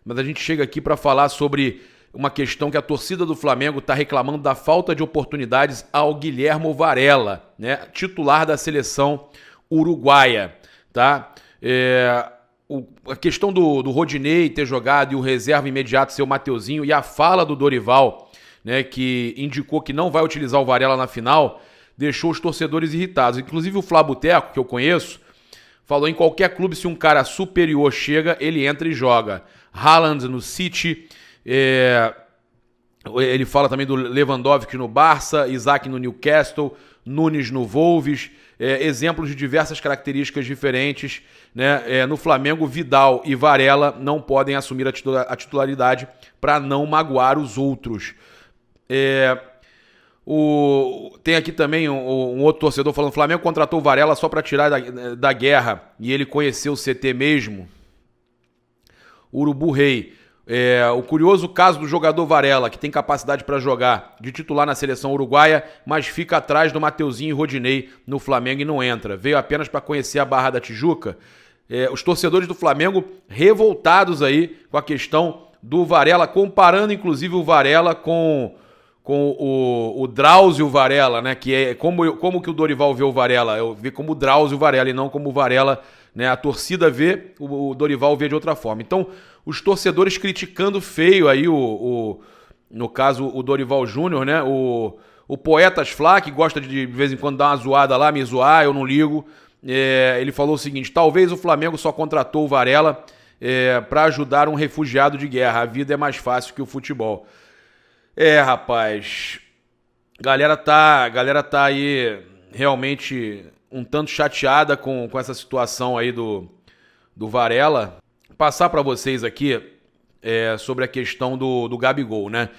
mas a gente chega aqui para falar sobre uma questão que a torcida do Flamengo está reclamando da falta de oportunidades ao Guilhermo Varela, né? Titular da seleção uruguaia, tá? A questão do Rodinei ter jogado e o reserva imediato ser o Mateuzinho e a fala do Dorival, né, que indicou que não vai utilizar o Varela na final, deixou os torcedores irritados. Inclusive o Flávio Teco, que eu conheço, falou: em qualquer clube, se um cara superior chega, ele entra e joga. Haaland no City, ele fala também do Lewandowski no Barça, Isaac no Newcastle, Nunes no Wolves, exemplos de diversas características diferentes, né? No Flamengo, Vidal e Varela não podem assumir a titularidade para não magoar os outros. Tem aqui também um outro torcedor falando: o Flamengo contratou o Varela só para tirar da guerra e ele conheceu o CT mesmo. Urubu Rei. O curioso caso do jogador Varela, que tem capacidade para jogar de titular na seleção uruguaia, mas fica atrás do Mateuzinho e Rodinei no Flamengo e não entra. Veio apenas para conhecer a Barra da Tijuca. Os torcedores do Flamengo revoltados aí com a questão do Varela, comparando inclusive o Varela com o Drauzio Varela, né? Que é como que o Dorival vê o Varela. Eu vi como o Drauzio Varela e não como o Varela, né? A torcida vê, o Dorival vê de outra forma. Então, os torcedores criticando feio aí no caso, o Dorival Júnior, né? O Poetas Flá, que gosta de vez em quando dar uma zoada lá, me zoar, eu não ligo. Ele falou o seguinte: talvez o Flamengo só contratou o Varela para ajudar um refugiado de guerra. A vida é mais fácil que o futebol. Rapaz, galera tá aí realmente um tanto chateada com essa situação aí do Varela. Passar para vocês aqui sobre a questão do Gabigol, né?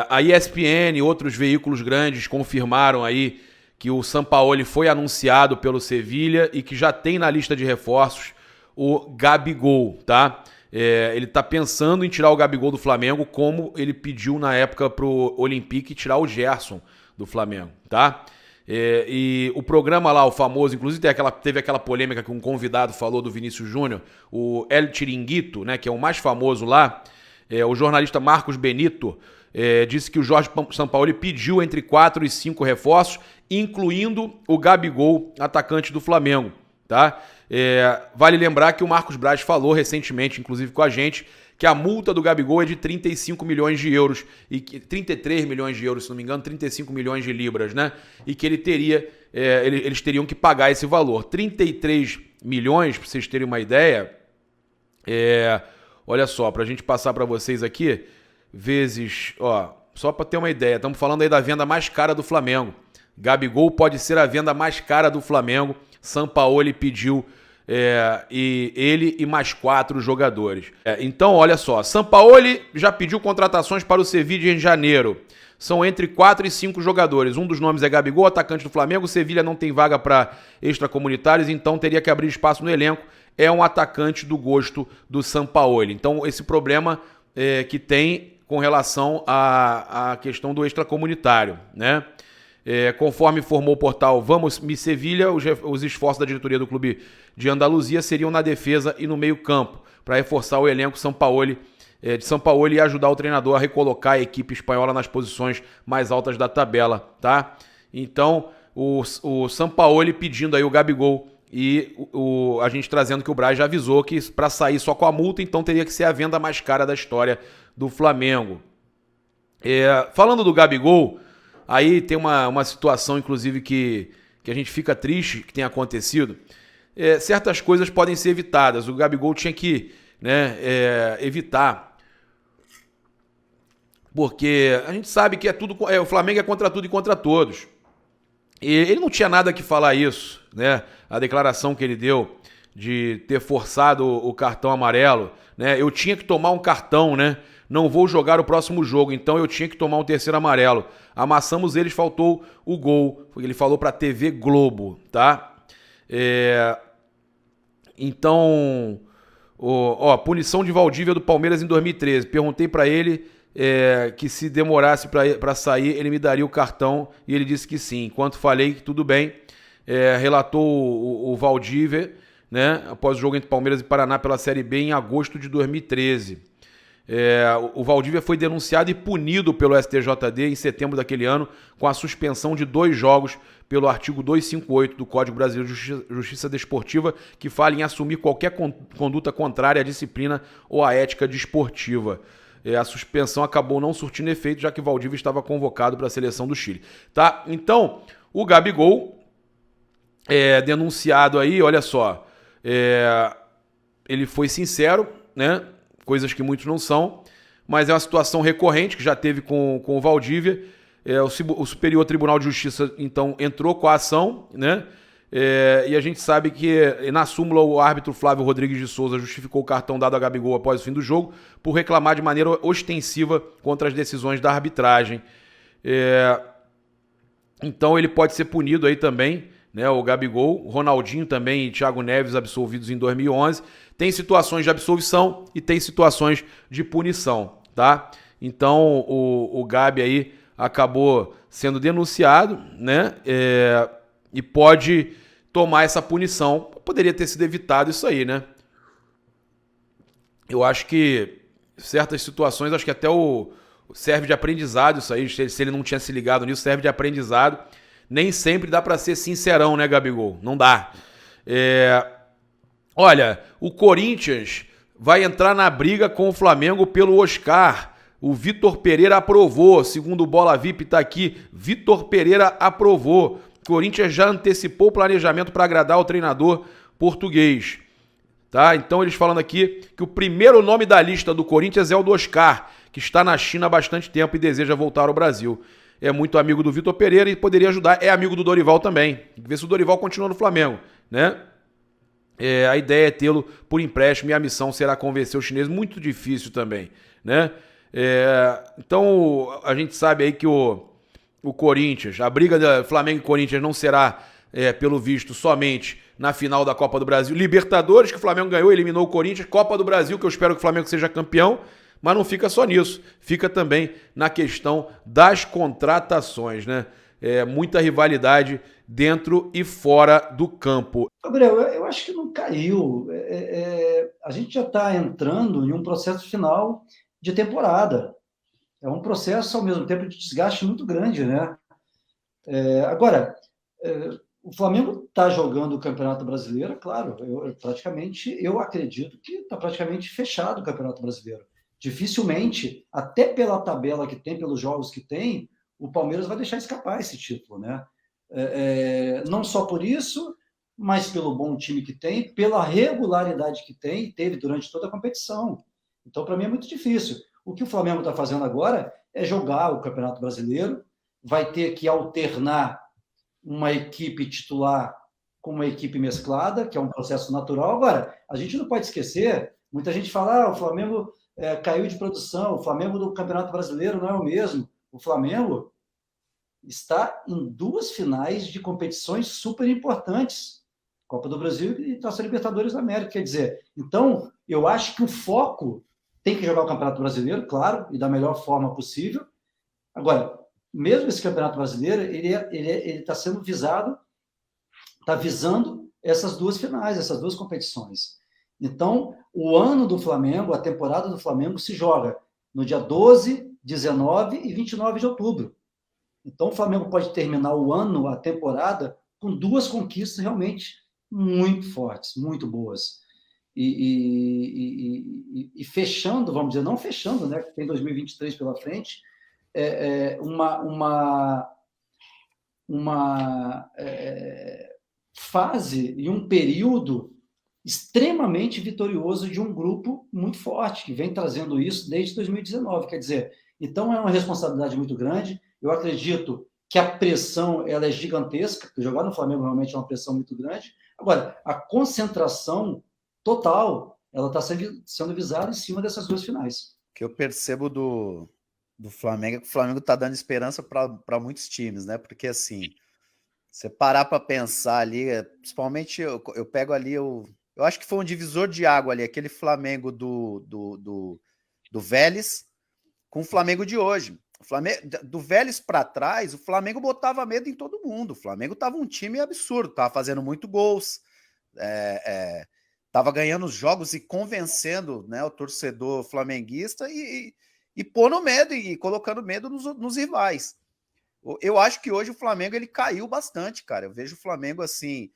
A ESPN e outros veículos grandes confirmaram aí que o Sampaoli foi anunciado pelo Sevilha e que já tem na lista de reforços o Gabigol, tá? Ele tá pensando em tirar o Gabigol do Flamengo, como ele pediu na época pro Olympique tirar o Gerson do Flamengo, tá? E o programa lá, o famoso, inclusive teve aquela polêmica que um convidado falou do Vinícius Júnior, o El Chiringuito, né, que é o mais famoso lá. O jornalista Marcos Benito disse que o Jorge Sampaoli pediu entre 4 e 5 reforços, incluindo o Gabigol, atacante do Flamengo, tá? Vale lembrar que o Marcos Braz falou recentemente, inclusive com a gente, que a multa do Gabigol é de 35 milhões de euros, 33 milhões de euros, se não me engano, 35 milhões de libras, né? E que eles teriam que pagar esse valor. 33 milhões, para vocês terem uma ideia, olha só, para a gente passar para vocês aqui, vezes, só para ter uma ideia, estamos falando aí da venda mais cara do Flamengo. Gabigol pode ser a venda mais cara do Flamengo. Sampaoli pediu e ele e mais 4 jogadores. Então, olha só, Sampaoli já pediu contratações para o Sevilla em janeiro. São entre 4 e 5 jogadores. Um dos nomes é Gabigol, atacante do Flamengo. O Sevilla não tem vaga para extracomunitários, então teria que abrir espaço no elenco. É um atacante do gosto do Sampaoli. Então, esse problema que tem com relação à questão do extracomunitário, né? Conforme informou o portal Vamos Me Sevilha, os esforços da diretoria do clube de Andaluzia seriam na defesa e no meio-campo, para reforçar o elenco de Sampaoli e ajudar o treinador a recolocar a equipe espanhola nas posições mais altas da tabela, tá? Então, o Sampaoli pedindo aí o Gabigol e a gente trazendo que o Braz já avisou que para sair só com a multa, então teria que ser a venda mais cara da história do Flamengo. Falando do Gabigol, aí tem uma situação, inclusive, que a gente fica triste que tenha acontecido. Certas coisas podem ser evitadas. O Gabigol tinha que, né, evitar. Porque a gente sabe que o Flamengo é contra tudo e contra todos. E ele não tinha nada que falar isso, né? A declaração que ele deu de ter forçado o cartão amarelo, né? Eu tinha que tomar um cartão, né? Não vou jogar o próximo jogo, então eu tinha que tomar um terceiro amarelo. Amassamos eles, faltou o gol. Ele falou para a TV Globo, tá? Então, punição de Valdívia do Palmeiras em 2013. Perguntei para ele que se demorasse para sair, ele me daria o cartão e ele disse que sim. Enquanto falei que tudo bem, relatou o Valdívia, né, após o jogo entre Palmeiras e Paraná pela Série B em agosto de 2013. O Valdívia foi denunciado e punido pelo STJD em setembro daquele ano com a suspensão de 2 jogos pelo artigo 258 do Código Brasileiro de Justiça Desportiva, que fala em assumir qualquer conduta contrária à disciplina ou à ética desportiva. A suspensão acabou não surtindo efeito, já que Valdívia estava convocado para a seleção do Chile. Tá? Então, o Gabigol denunciado aí, olha só, ele foi sincero, né? Coisas que muitos não são, mas é uma situação recorrente que já teve com o Valdívia. O Superior Tribunal de Justiça, então, entrou com a ação, né? E a gente sabe que na súmula o árbitro Flávio Rodrigues de Souza justificou o cartão dado a Gabigol após o fim do jogo por reclamar de maneira ostensiva contra as decisões da arbitragem. Então ele pode ser punido aí também, né? O Gabigol, o Ronaldinho também e Thiago Neves absolvidos em 2011. Tem situações de absolvição e tem situações de punição, tá? Então o Gabi aí acabou sendo denunciado, né? E pode tomar essa punição. Poderia ter sido evitado isso aí, né? Eu acho que certas situações, acho que até serve de aprendizado isso aí. Se ele não tinha se ligado nisso, serve de aprendizado. Nem sempre dá pra ser sincerão, né, Gabigol? Não dá. Olha, o Corinthians vai entrar na briga com o Flamengo pelo Oscar. O Vitor Pereira aprovou. Segundo o Bola VIP tá aqui. Vitor Pereira aprovou. Corinthians já antecipou o planejamento para agradar o treinador português. Tá? Então eles falando aqui que o primeiro nome da lista do Corinthians é o do Oscar, que está na China há bastante tempo e deseja voltar ao Brasil. É muito amigo do Vitor Pereira e poderia ajudar. É amigo do Dorival também. Tem que ver se o Dorival continua no Flamengo, né? A ideia é tê-lo por empréstimo e a missão será convencer o chinês. Muito difícil também, né? Então a gente sabe aí que o Corinthians, a briga da Flamengo e Corinthians não será, pelo visto, somente na final da Copa do Brasil. Libertadores, que o Flamengo ganhou, eliminou o Corinthians. Copa do Brasil, que eu espero que o Flamengo seja campeão. Mas não fica só nisso. Fica também na questão das contratações, né? Muita rivalidade dentro e fora do campo. Gabriel, eu acho que não caiu. A gente já está entrando em um processo final de temporada. É um processo, ao mesmo tempo, de desgaste muito grande, né? Agora, o Flamengo está jogando o Campeonato Brasileiro, claro. Eu acredito que está praticamente fechado o Campeonato Brasileiro. Dificilmente, até pela tabela que tem, pelos jogos que tem, o Palmeiras vai deixar escapar esse título, né? Não só por isso, mas pelo bom time que tem, pela regularidade que tem e teve durante toda a competição. Então, para mim, é muito difícil. O que o Flamengo está fazendo agora é jogar o Campeonato Brasileiro, vai ter que alternar uma equipe titular com uma equipe mesclada, que é um processo natural. Agora, a gente não pode esquecer, muita gente fala, o Flamengo caiu de produção, o Flamengo do Campeonato Brasileiro não é o mesmo. O Flamengo está em 2 finais de competições super importantes, Copa do Brasil e Taça Libertadores da América. Quer dizer, então, eu acho que o foco tem que jogar o Campeonato Brasileiro, claro, e da melhor forma possível. Agora, mesmo esse Campeonato Brasileiro, ele está sendo visado, está visando essas 2 finais, essas 2 competições. Então, o ano do Flamengo, a temporada do Flamengo se joga no dia 12, 19 e 29 de outubro. Então, o Flamengo pode terminar o ano, a temporada, com 2 conquistas realmente muito fortes, muito boas. E fechando, vamos dizer, não fechando, né? Tem 2023 pela frente, uma fase e um período extremamente vitorioso de um grupo muito forte, que vem trazendo isso desde 2019. Quer dizer, então é uma responsabilidade muito grande. Eu acredito que a pressão ela é gigantesca, porque jogar no Flamengo realmente é uma pressão muito grande. Agora, a concentração total, ela está sendo visada em cima dessas 2 finais. O que eu percebo do Flamengo é que o Flamengo está dando esperança para muitos times, né? Porque assim, você parar para pensar ali, principalmente eu pego ali, eu acho que foi um divisor de água ali, aquele Flamengo do Vélez com o Flamengo de hoje. O Flamengo, do Vélez para trás, o Flamengo botava medo em todo mundo. O Flamengo estava um time absurdo, estava fazendo muito gols, estava ganhando os jogos e convencendo, né, o torcedor flamenguista e pondo medo e colocando medo nos rivais. Eu acho que hoje o Flamengo ele caiu bastante, cara. Eu vejo o Flamengo assim,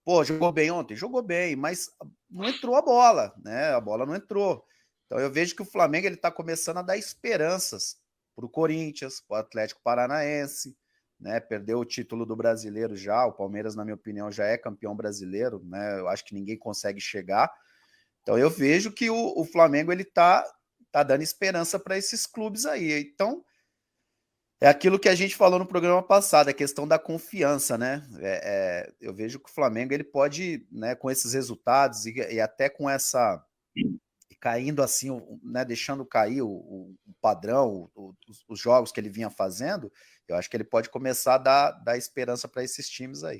pô, jogou bem ontem? Jogou bem, mas não entrou a bola, né? A bola não entrou. Então eu vejo que o Flamengo ele está começando a dar esperanças para o Corinthians, para o Atlético Paranaense, né? Perdeu o título do brasileiro já. O Palmeiras, na minha opinião, já é campeão brasileiro, né? Eu acho que ninguém consegue chegar. Então eu vejo que o Flamengo ele tá dando esperança para esses clubes aí. Então é aquilo que a gente falou no programa passado, a questão da confiança, né? Eu vejo que o Flamengo ele pode, né, com esses resultados e até com essa caindo assim, né, deixando cair o padrão, os jogos que ele vinha fazendo, eu acho que ele pode começar a dar esperança para esses times aí.